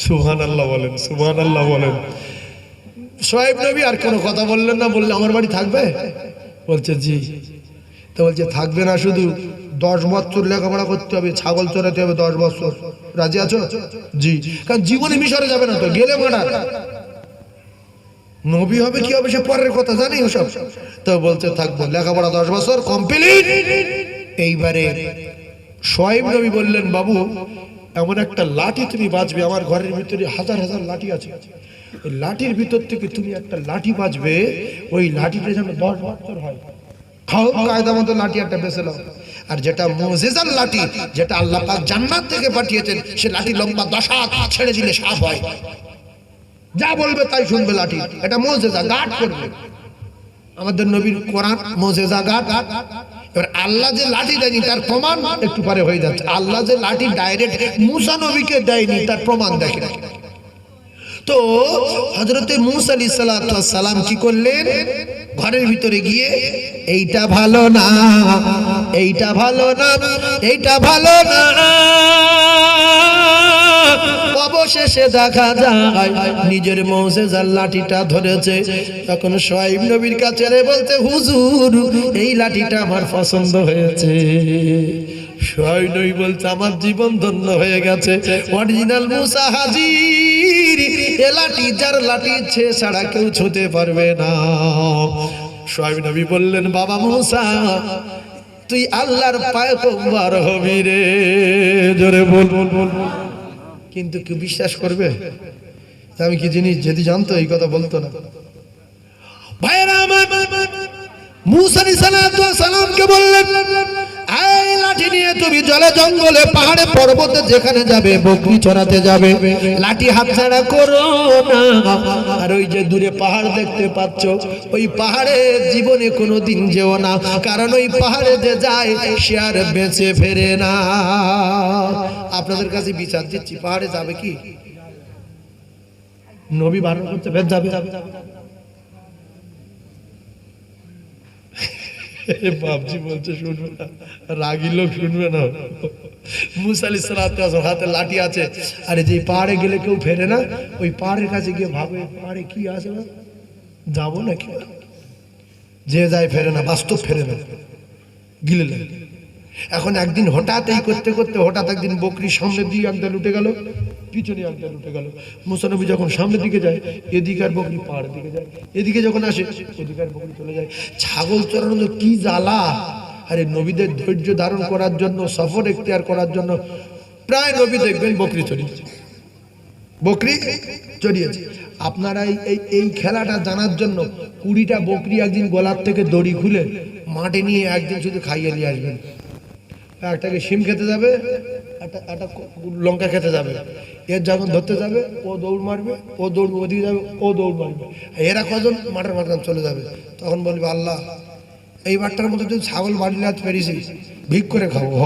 সুবহানাল্লাহ বলেন, সুবহানাল্লাহ বলেন। সোহাইব নবী আর কোনো কথা বললেন না। বললে আমার বাড়ি থাকবে? বলছে জি। তো বলছে থাকবে না, শুধু 10 বছর লেখাপড়া করতে হবে, ছাগল চড়াতে হবে 10 বছর। রাজি আছো? জি। কারণ জীবনে মিশরে যাবে না, তো গেলে মার্ডার। নবী হবে কি হবে সে পরের কথা, জানি ওসব। তো বলছে থাকবো, লেখাপড়া 10 বছর কমপ্লিট। এইবারে সোহাইব নবী বললেন বাবু এমন একটা লাঠি তুমি বাঁচবে, আমার ঘরের ভিতরে হাজার হাজার লাঠি আছে, ওই লাঠির ভিতর থেকে তুমি একটা লাঠি বাঁচবে, ওই লাঠিটা যেন 10 বছর হয়। খাও কায়দা মতো লাঠি একটা বেছে নাও। আর যেটা মুজিজার লাঠি, যেটা আল্লাহ পাক জান্নাত থেকে পাঠিয়েছেন, সে লাঠি লম্বা 10 হাত, ছেড়ে দিলে সাপ হয়। যা বলবে তাই শুনবে লাঠি, এটা মুজিজা, গার্ড করবে। আমাদের নবীর কোরআন মুজিজা, গার্ড। এবার আল্লাহ যে লাঠি দেয়নি তার প্রমাণ একটু পরে হয়ে যাচ্ছে। আল্লাহ যে লাঠি ডাইরেক্ট মুসা নবীকে দেয়নি তার প্রমাণ দেখে। তো হযরতে মুসা আলাইহিস সালাম কি করলেন? ঘরের ভিতরে গিয়ে এইটা ভালো না, এইটা ভালো না, এইটা ভালো না। অবশেষে দেখা যায় নিজের মুজিজার লাঠিটা ধরেছে। তখন সোহাইব নবীর কাছে বলতে হুজুর এই লাঠিটা আমার পছন্দ হয়েছে। সোহাইব নবী বলছে আমার জীবন ধন্য হয়ে গেছে, অরিজিনাল মুসা হাজির। এ লাঠি যার লাঠি ইচ্ছে ছাড়া কেউ ছুঁতে পারবে না। সোহাইব নবী বললেন বাবা মুসা তুই আল্লাহর পয়গম্বর হবি রে। জোরে বল বল বল। কিন্তু কেউ বিশ্বাস করবে? আমি কি জিনিস যদি জানতো এই কথা বলতো না। ভাইরা আমার, মুসা আলাইহিস সালামকে বললেন এই লাঠি নিয়ে তুমি জলে জঙ্গলে পাহাড়ে পর্বতে যেখানে যাবে, বকরি চড়াতে যাবে, লাঠি হাতছাড়া করো না। আর ওই যে দূরে পাহাড় দেখতে পাচ্ছ, ওই পাহাড়ে জীবনে কোনোদিন যেও না, কারণ ওই পাহাড়ে যে যায় সে আর বেঁচে ফেরে না। আপনাদের কাছে বিচার দিচ্ছি, পাহাড়ে যাবে কি? নবী বারণ করতে ফের যাবে। বাপজি বলছে শুনবে না, রাগী লোক শুনবে না। মুসা আলাইহিস সালাম হাতে লাঠি আছে, আরে যে পাহাড়ে গেলে কেউ ফেরে না, ওই পাহাড়ের কাছে গিয়ে ভাবে পাহাড়ে কি আছে, যাবো নাকি? যে যায় ফেরে না, বাস্তব ফেরে না, গিলে লাগে। এখন একদিন হঠাৎ এই করতে করতে হঠাৎ একদিন বকরির সামনে দিয়ে একদল উঠে গেল, পিছনে একদল উঠে গেল। মুসা নবী যখন সামনের দিকে যায় এদিকে আর বকরি পাহাড়ের দিকে যায়, এদিকে যখন আসে ওদিকে আর বকরি চলে যায়। ছাগল চড়ানো তো কি জ্বালা! আরে নবীদের ধৈর্য ধারণ করার জন্য, সফর এখতিয়ার করার জন্য প্রায় নবী দেখবেন বকরি চড়িয়েছে, বকরি চড়িয়েছে। আপনারা এই খেলাটা জানার জন্য 20টা বকরি একদিন গলার থেকে দড়ি খুলে মাঠে নিয়ে একদিন শুধু খাইয়ে নিয়ে আসবেন। একটাকে শিম খেতে যাবে, একটা লঙ্কা খেতে যাবে। এর যখন ধরতে যাবে ও দৌড় মারবে, ও দৌড়বে, ওদিকে যাবে ও দৌড় মারবে। এরা কজন মাঠের মাঝখান চলে যাবে। তখন বলবে আল্লাহ এই বারটার মধ্যে তুই ছাগল বাড়িলে হাত পেরেছিস, ভিক করে খাবো।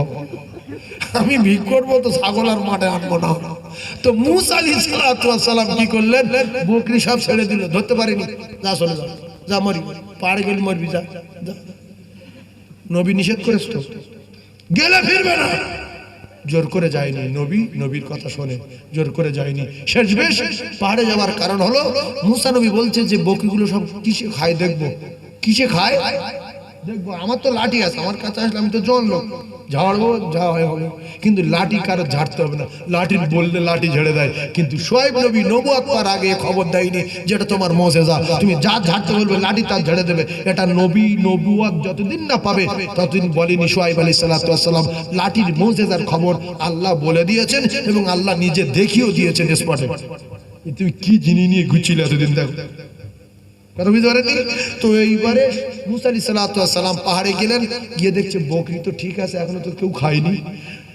আমি ভিক করবো তো ছাগল আর মাঠে আনবো না। তো মুসা আলাইহিস সালাম কি করলেন? বকরি সব ছেড়ে দিল, ধরতে পারেনি। যা চলে যা, যা মরি, পাড়ে গেলে মরবি, যা। নবী নিষেধ করেছ তো, গেলে ফিরবে না। জোর করে যায়নি নবী, নবীর কথা শোনে জোর করে যায়নি। শেষমেশ পাহাড়ে যাওয়ার কারণ হলো মুসা নবী বলছে যে বকরিগুলো সব কিসে খায় দেখবো, কিসে খায় দেখবো। আমার তো লাঠি আছে, আমার কাছে আসলে আমি তো জন লোক, ঝাড়বো যা হয় হবে, কিন্তু লাঠি কারো ঝাড়তে হবে না। লাঠির বললে লাঠি ঝেড়ে দেয়, কিন্তু শুআয়ব নবী নবুয়ত পাওয়ার আগে খবর দেয়নি যেটা তোমার মুজিজা, তুমি যা ঝাড়তে বলবে লাঠি তার ঝেড়ে দেবে। এটা নবী নবুয়ত যতদিন না পাবে ততদিন বলেনি শুআয়ব আলাইহিস সালাম লাঠির মুজিজার খবর আল্লাহ বলে দিয়েছেন এবং আল্লাহ নিজে দেখিয়েও দিয়েছেন স্পটে। তুমি কি জিনিস নিয়ে ঘুরছিলে এতদিন, দেখো কথা বুঝতে পারেননি তো। এইবারে মুসা আলাইহিস সালাম পাহাড়ে গেলেন, গিয়ে দেখছে বকরি তো ঠিক আছে, এখনো তো কেউ খায়নি।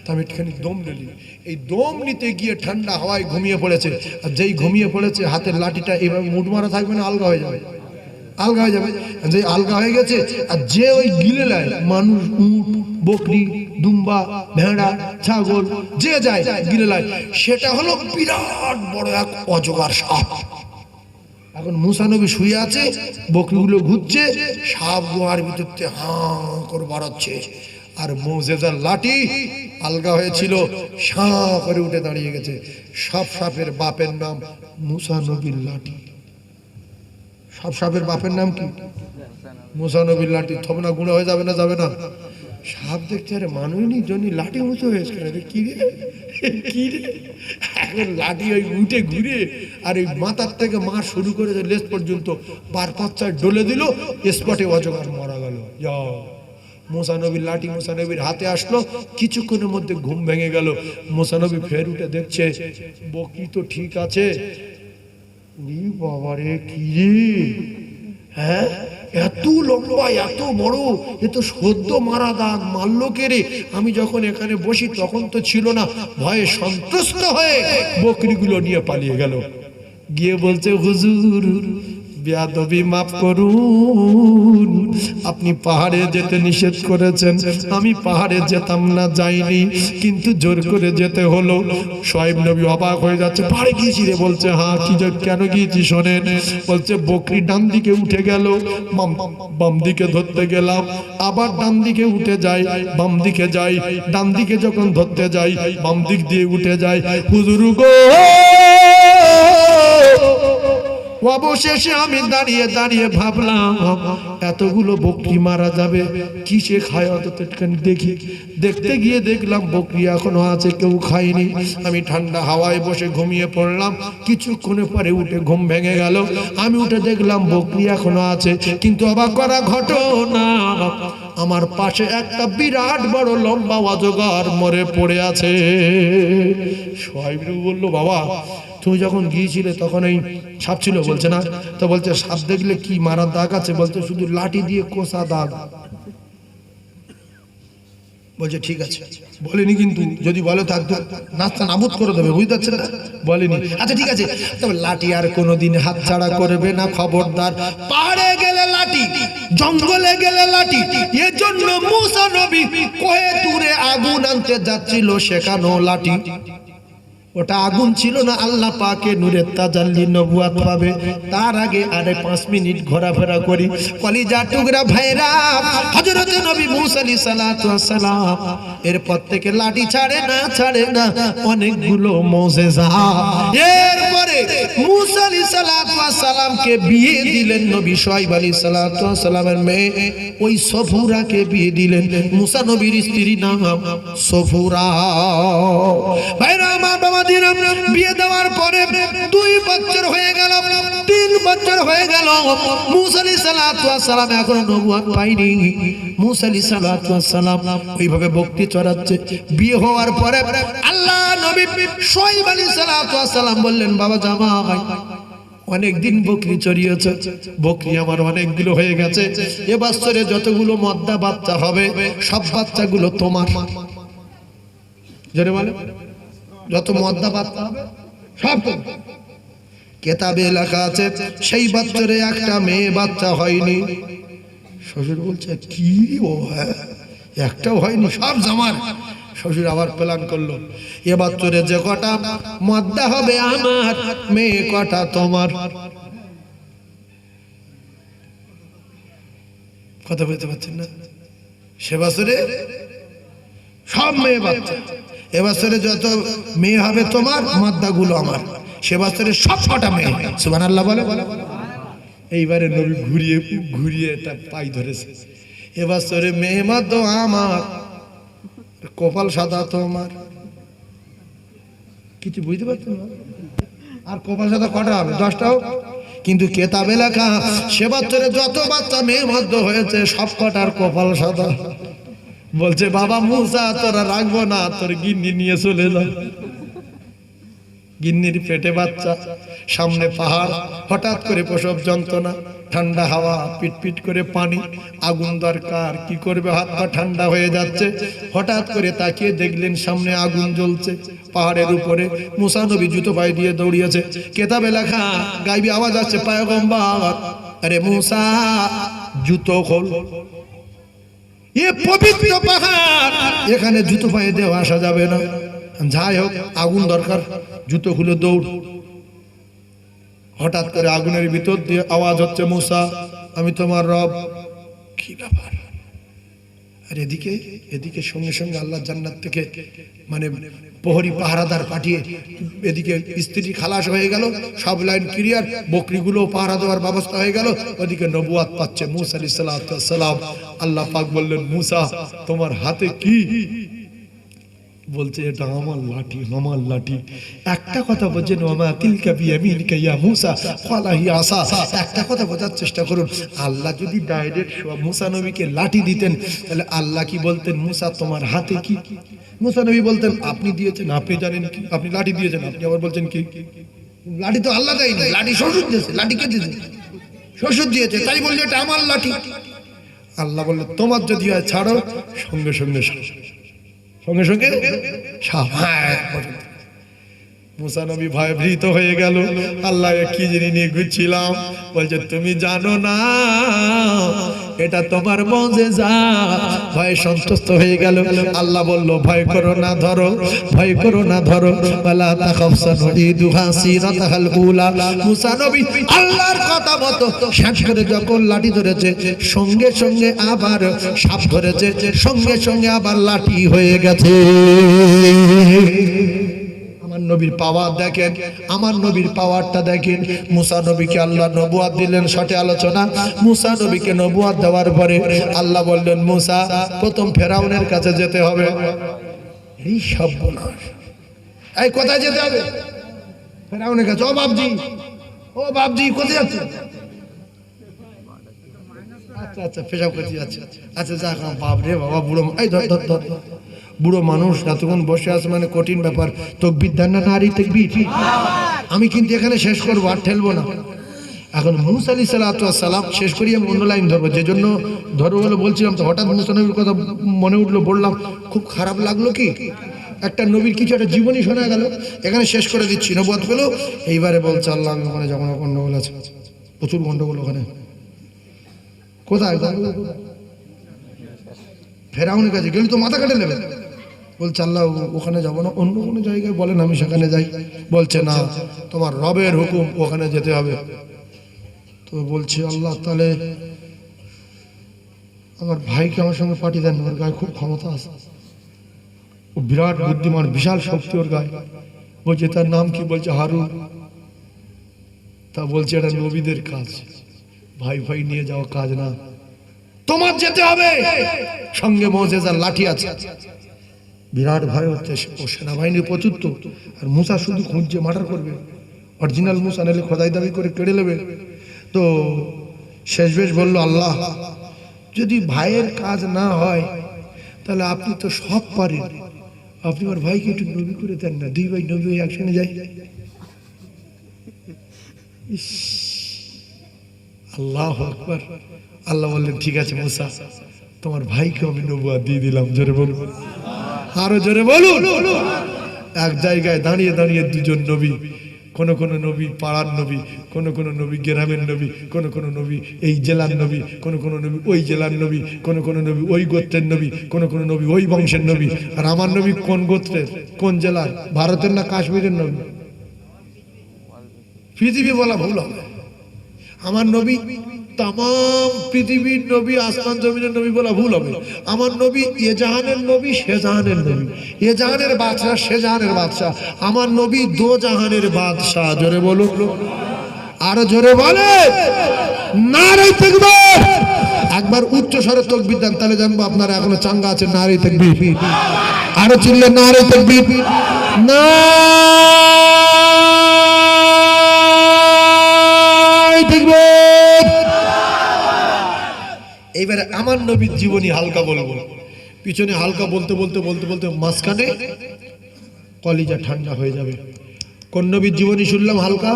আমি একটুখানি দম নিলি, এই দম নিতে গিয়ে ঠান্ডা হাওয়ায় ঘুমিয়ে পড়েছে। আর যেই ঘুমিয়ে পড়েছে হাতের লাঠিটা এভাবে মুঠ মারা থাকবে না, আলগা হয়ে যাবে, আলগা হয়ে যাবে। যে আলগা হয়ে গেছে আর যে ওই গিলে নেয় মানুষ, উট, বকরি, দুম্বা, ভেড়া, ছাগল যে যায় গিলে নেয়, সেটা হলো বিরাট বড় এক অজগর সাপ। এখন মুসা নবী শুয়ে আছে, বকরিগুলো ঘুরছে, সাপ গুহার ভিতরতে হাঁ করে বাড়াচ্ছে। আর মুজিজার লাঠি আলগা হয়েছিল, সাঁ করে উঠে দাঁড়িয়ে গেছে। সব সাপের বাপের নাম মুসা নবীর লাঠি। সব সাপের বাপের নাম কি? মুসা নবীর লাঠি। থব না গুঁড়ো হয়ে যাবে না, যাবে না। সাপ দেখছে আরে মানুষই জন্য লাঠি উঁচু হয়েছে, কি রে কি রে। এখন লাঠি ওই উঠে ঘুরে আর ওই মাথার থেকে মার শুরু করে লেজ পর্যন্ত 5-5 ডলে দিল, স্পটে অজগর মারা গেল। যাও, মুসা নবীর লাঠি মুসা নবীর হাতে আসলো, কিছুক্ষণের মধ্যে ঘুম ভেঙে গেল। মুসা নবী ফের উঠে দেখছে বকরি তো ঠিক আছে। বাবারে কি রে, হ্যাঁ এত লম্বা এত বড়, এ তো সদ্য মারা দাগ, মারলো কে রে? আমি যখন এখানে বসি তখন তো ছিল না। ভয়ে সন্ত্রস্ত হয়ে বকরিগুলো নিয়ে পালিয়ে গেল। গিয়ে বলছে হুজুর বেয়াদবি মাফ করুন, আপনি পাহাড়ে যেতে নিষেধ করেছেন, আমি পাহাড়ে যেতাম না, যাইনি, কিন্তু জোর করে যেতে হলো। শুআয়ব নবী অবাক হয়ে যাচ্ছে, পাহাড়ে গিয়েছি রে? বলছে হ্যাঁ। কি কেন গিয়েছি শোনেন। বলছে বকরি ডান দিকে উঠে গেল, বাম দিকে ধরতে গেলাম, আবার ডান দিকে উঠে যাই, বাম দিকে যাই, ডান দিকে যখন ধরতে যাই বাম দিক দিয়ে উঠে যাই। হুজুর গো, অবশেষে আমি দাঁড়িয়ে দাঁড়িয়ে ভাবলাম এতগুলো বকরি মারা যাবে, কিসে খায় অত দেখি। দেখতে গিয়ে দেখলাম বকরি এখনো আছে, কেউ খায়নি। আমি ঠান্ডা হাওয়ায় বসে ঘুমিয়ে পড়লাম। কিছুক্ষণে পরে উঠে ঘুম ভেঙে গেল। আমি উঠে দেখলাম বকরি এখনো আছে, কিন্তু অবাক করা ঘটনা, আমার পাশে একটা বিরাট বড় লম্বা অজগর মরে পড়ে আছে। শুআয়ব বলল বাবা তুমি যখন গিয়েছিলে তখন এই সাপ ছিল? বলছে না। তো বলছে সাপ দেখলে কি মারার দাগ আছে? বলছে শুধু লাঠি দিয়ে কোষা দাগ। বলছে ঠিক আছে, বলেনি কিন্তু, যদি বলে থাকতো নাস্তা নাবুদ করে দেবে, বুঝতে পারছেন না, বলেনি। আচ্ছা ঠিক আছে, তবে লাঠি আর কোনোদিন হাত ছাড়া করবে না, খবরদার। পাহাড়ে গেলে লাঠি, জঙ্গলে গেলে লাঠি। এর জন্য মুসা নবী কোহে তুরে আগুন আনতে যাচ্ছিল, সেখানেও লাঠি। ওটা আগুন ছিল না, আল্লাহ পাকে নূরের তাজাল্লি নবুয়াত পাবে তার আগে আরে 5 মিনিট ঘোরাফেরা করি। কলিজা টুকরা ভাইরা, হযরত নবী মুসা আলাইহিস সালাতু ওয়াস সালাম এরপর থেকে লাঠি ছাড়ে না অনেকগুলো মুজিজা। এরপরে মুসা আলাইহিস সালাতু ওয়াস সালামকে বিয়ে দিলেন নবী শুআয়ব আলাইহিস সালাতু ওয়াস সালামের মেয়ে ওই সফুরাকে বিয়ে দিলেন। মুসা নবীর স্ত্রীর নাম সফুরা। ভাইরা আমার বাবা দিলাম, বিয়ে দেওয়ার পরে 2 বছর হয়ে গেল, 3 বছর হয়ে গেল, মুসা আলাইহিস সালাতু ওয়াস সালাম এখনো নবুয়ত পায়নি। মুসা আলাইহিস সালাতু ওয়াস সালাম ওইভাবে বকরি চড়াচ্ছে। বিয়ে হওয়ার পরে আল্লাহ নবী শুআয়ব আলাইহিস সালাতু ওয়াস সালাম বললেন, বাবা জামাই অনেক দিন বকরি চড়িয়েছে, বকরি আমার অনেকগুলো হয়ে গেছে, এ বছরে যতগুলো মদ্দা বাচ্চা হবে সব বাচ্চাগুলো তোমার। জোরে বলে, যত মদ্দা বাচ্চা হবে সব তোমার। কিতাবে লেখা আছে সেই বছরে একটা মেয়ে বাচ্চা হয়নি। শ্বশুর বলছে কি ও, হ্যাঁ একটাও হয়নি, সব জামার। শ্বশুর আবার প্ল্যান করলো, এ বছরে যে কটা মদ্দা হবে আমার, মেয়ে কটা তোমার। কথা বলতে পারছেন না? সে বছরে সব মেয়ে বাচ্চা, এ বছরে যত মেয়ে হবে তোমার, মদ্দাগুলো আমার। সে বছরে সব কটা মেয়ে। সুবহানাল্লাহ বলে। এইবারে নবী ঘুরিয়ে ঘুরিয়ে এটা পাই ধরেছে, এ বছরে মেয়ে মদ্দা আমার, কপাল সাদা তোমার। কিছু বুঝতে পারছেন না? আর কপাল সাদা কটা হবে? 10টা হোক। কিন্তু কিতাবে লেখা সে বছরে যত বাচ্চা মেয়ে মদ্দা হয়েছে সব কটার কপাল সাদা। বলছে বাবা মুসা তোরা রাখবো না, তোর গিন্নি নিয়ে চলে যা। গিন্নির পেটে বাচ্চা, সামনে পাহাড়, হঠাৎ করে প্রসব যন্ত্রণা, ঠান্ডা হাওয়া, পিটপিট করে পানি, আগুন দরকার, কি করবে, হাত পা ঠান্ডা হয়ে যাচ্ছে। হঠাৎ করে তাকিয়ে দেখলেন সামনে আগুন জ্বলছে পাহাড়ের উপরে। মুসা নবী জুতো পায়ে দিয়ে দৌড়িয়েছে। কিতাবে লেখা গায়বী আওয়াজ আসছে, পয়গম্বর আরে মুসা জুতো খোল, এ পবিত্র পাহাড়, এখানে জুতো পায়ে দিয়ে আসা যাবে না। যাই হোক আগুন দরকার, জুতো খুলে দৌড়। হঠাৎ করে আগুনের ভিতর দিয়ে আওয়াজ হচ্ছে, মুসা আমি তোমার রব। কি ব্যাপার? আর এদিকে এদিকে সঙ্গে সঙ্গে আল্লাহ জান্নাত থেকে মানে প্রহরী পাহারাদার পাঠিয়ে এদিকে স্ত্রী খালাস হয়ে গেল, সব লাইন ক্লিয়ার, বকরিগুলো পাহারা দেওয়ার ব্যবস্থা হয়ে গেল। ওদিকে নবুয়াত পাচ্ছে মুসা আলাইহিস সালাম। আল্লাহ পাক বললেন, মুসা তোমার হাতে কি? বলছে এটা আমার লাঠি, আমার লাঠি। একটা কথা বলছেন, ওমা তিলকা বিয়ামিনকা ইয়া মুসা, ক্বালা হিয়া আসা। একটা কথা বোঝার চেষ্টা করুন, আল্লাহ যদি ডাইরেক্ট মুসা নবীকে লাঠি দিতেন তাহলে আল্লাহ কি বলতেন, মুসা তোমার হাতে কি? মুসা নবী বলতেন আপনি দিয়েছেন, আপনি জানেন কি, আপনি লাঠি দিয়েছেন, আপনি আবার বলছেন কি? লাঠি তো আল্লাহ দেয়নি, লাঠি শ্বশুর দিয়েছে। লাঠি কে দিয়েছে? শ্বশুর দিয়েছে, তাই বললে এটা আমার লাঠি। আল্লাহ বললেন তোমার যদি হয় ছাড়ো, সঙ্গে সঙ্গে সঙ্গে সঙ্গে মুসা নবী ভয়ভীত হয়ে গেল। আল্লাহ কি জিনিস নিয়ে ঘুরছিলাম? বলছে তুমি জানো না এটা তোমার মুজিজা। ভয় সন্তুষ্ট হয়ে গেল। আল্লাহ বলল ভয় করো না, ধরো, ভয় করো না, ধরো। ওয়ালা তাখাফসানু ইদুহা সিরাতাল উলা। মুসা নবী আল্লাহর কথা মতো শ্বাস করে যখন লাঠি ধরেছে, সঙ্গে সঙ্গে আবার সাপ ধরেছে, সঙ্গে সঙ্গে আবার লাঠি হয়ে গেছে। আমার নবীর পাওয়ার দেখেন, আমার নবীর পাওয়ারটা দেখেন। মুসা নবীকে আল্লাহ নবুয়াত দিলেন। শর্টে আলোচনা, মুসা নবীকে নবুয়াত দেওয়ার পরে আল্লাহ বললেন, মুসা প্রথম ফেরাউনের কাছে যেতে হবে। এই সর্বনাশ, এই কোথায় যেতে হবে? ফেরাউনের কাছে। ও বাপজি কোথায় যাচ্ছে? আচ্ছা আচ্ছা পেশাব করতে যাচ্ছে। আচ্ছা যাক, বাপ রে বাবা, বুড়ো, এই ধর ধর ধর, বুড়ো মানুষ এতক্ষণ বসে আছে মানে কঠিন ব্যাপার। তাকবীর দেন না নারী তাকবীর। আমি কিন্তু এখানে শেষ করবো, আর ঠেলবো না। এখন মুসা আলাইহিস সালাম শেষ করি, আমি অন্য লাইন ধরবো। যে জন্য ধরবো বলে বলছিলাম, তো হঠাৎ মুসা নবীর কথা মনে উঠলো, বললাম। খুব খারাপ লাগলো কি, একটা নবীর কিছু একটা জীবনী শোনা গেল। এখানে শেষ করে দিচ্ছি নবুয়ত গুলো। এইবারে বলছে আল্লাহ আমি ওখানে যখন গন্ডগোল আছে, প্রচুর গন্ডগোল ওখানে। কোথায়? ফেরাউনের কাছে গেলে তো মাথা কেটে নেবে। বলছে আল্লাহ ওখানে যাবো না, অন্য কোনো জায়গায় বলেন আমি সেখানে যাই। বলছে না, তোমার রবের হুকুম, ওখানে যেতে হবে। তো বলছে আল্লাহ তাহলে আমার ভাইকে আমার সঙ্গে পাঠিয়ে দেন, ওর গায়ে খুব ক্ষমতা আছে, ও বিরাট বুদ্ধিমান, বিশাল শক্তি ওর গায়ে। বলছে তার নাম কি? বলছে হারুন। তা বলছে এটা নবীদের কাজ, ভাই ভাই নিয়ে যাওয়া কাজ না, তোমার যেতে হবে। সঙ্গে মোজেজার লাঠি আছে, বিরাট ভয় হচ্ছে, ও সেনাবাহিনীর প্রচুর তো। আর মুসা শুধু খুঁজছে মার্ডার করবে, অরিজিনাল মুসা নাহলে খোদাই দাবি করে কেড়ে নেবে। তো শেষবেশ বলল আল্লাহ যদি ভাইয়ের কাজ না হয় তাহলে আপনি তো সব পারেন, আপনি আমার ভাইকে একটু নবী করে দেন না, দুই ভাই নবী একসঙ্গে যাই। আল্লাহু আকবার। আল্লাহ বললেন ঠিক আছে মুসা, তোমার ভাইকে আমি নবুয়ত দিয়ে দিলাম। জোরে বলুন, আরো জোরে বলুন। এক জায়গায় দাঁড়িয়ে দাঁড়িয়ে দুজন নবী, কোন কোন নবী পাড়ার নবী, কোন কোন নবী গ্রামের নবী, কোন কোন নবী এই জেলার নবী, কোন কোন নবী ওই জেলার নবী, কোন কোন নবী ওই গোত্রের নবী, কোন কোন নবী ওই বংশের নবী। আর আমার নবী কোন গোত্রের, কোন জেলার? ভারতের না কাশ্মীরের নবী? পৃথিবী বলা ভুল হবে। আমার নবী তাম পৃথিবীর নবী, আসমান জমিনের নবী বলা ভুল হবে। আমার নবী এ জাহানের নবী, সে জাহানের নবী, এ জাহানের বাদশাহ, সে জাহানের বাদশাহ। আমার নবী দো জাহানের বাদশাহ। জোরে বলুন, আরো জোরে বলে নারে তাকবীর। একবার উচ্চ স্বরে তাকবীর দেন, তাহলে জানবো আপনারা এখনো চাঙ্গা আছেন। নারে তাকবীর, আরো চিল্লে নারে তাকবীর। না এইবারে আমার নবীর জীবনী হালকা বলবো, পিছনে হালকা বলতে বলতে বলতে বলতে মাঝখানে কলিজা ঠান্ডা হয়ে যাবে। কোন নবীর জীবনী শুনলাম হালকা?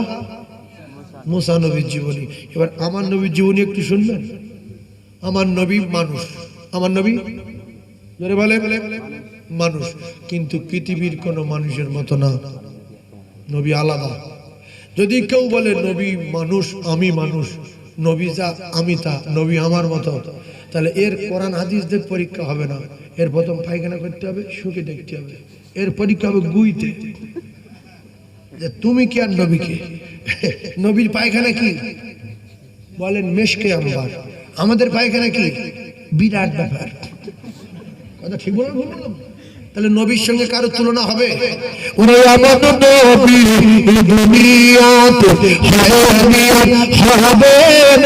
মুসা নবীর জীবনী। এবার আমার নবীর জীবনী একটু শুনবেন। আমার নবী মানুষ, আমার নবী জোরে বলে মানুষ, কিন্তু পৃথিবীর কোন মানুষের মতো না, নবী আলাদা। যদি কেউ বলে নবী মানুষ, আমি মানুষ, নবী যা আমি তা, নবী আমার মতো, তাহলে এর কোরআন হাদিসদের পরীক্ষা হবে না। এর প্রথম পায়খানা করতে হবে, শুকে দেখতে হবে, এর পরীক্ষা হবে গুইতে, যে তুমি কি আর নবীকে। নবীর পায়খানা কি বলেন? মেশকে আম্বার। আমাদের পায়খানা কি? বিরাট ব্যাপার। কথা ঠিক বললাম ভুল বললাম? তাহলে নবীর সঙ্গে কারো তুলনা হবে? ওরে আমার নবী দুনিয়াতে হবে না।